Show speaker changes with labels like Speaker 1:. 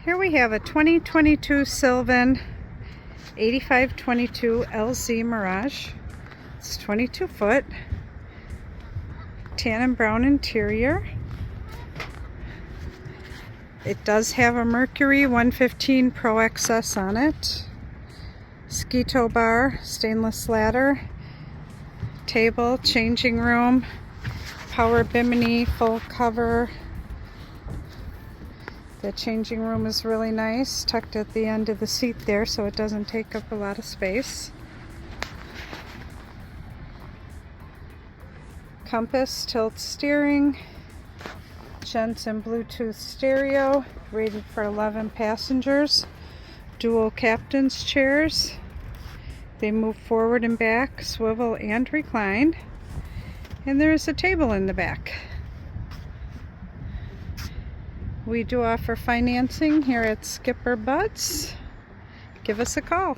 Speaker 1: Here we have a 2022 Sylvan 8522 LZ Mirage. It's 22 foot, tan and brown interior. It does have a Mercury 115 Pro XS on it. Ski tow bar, stainless ladder, table, changing room, power bimini, full cover. The changing room is really nice, tucked at the end of the seat there so it doesn't take up a lot of space. Compass, tilt steering, Jensen Bluetooth stereo, rated for 11 passengers, dual captain's chairs. They move forward and back, swivel and recline, and there is a table in the back. We do offer financing here at SkipperBud's. Give us a call.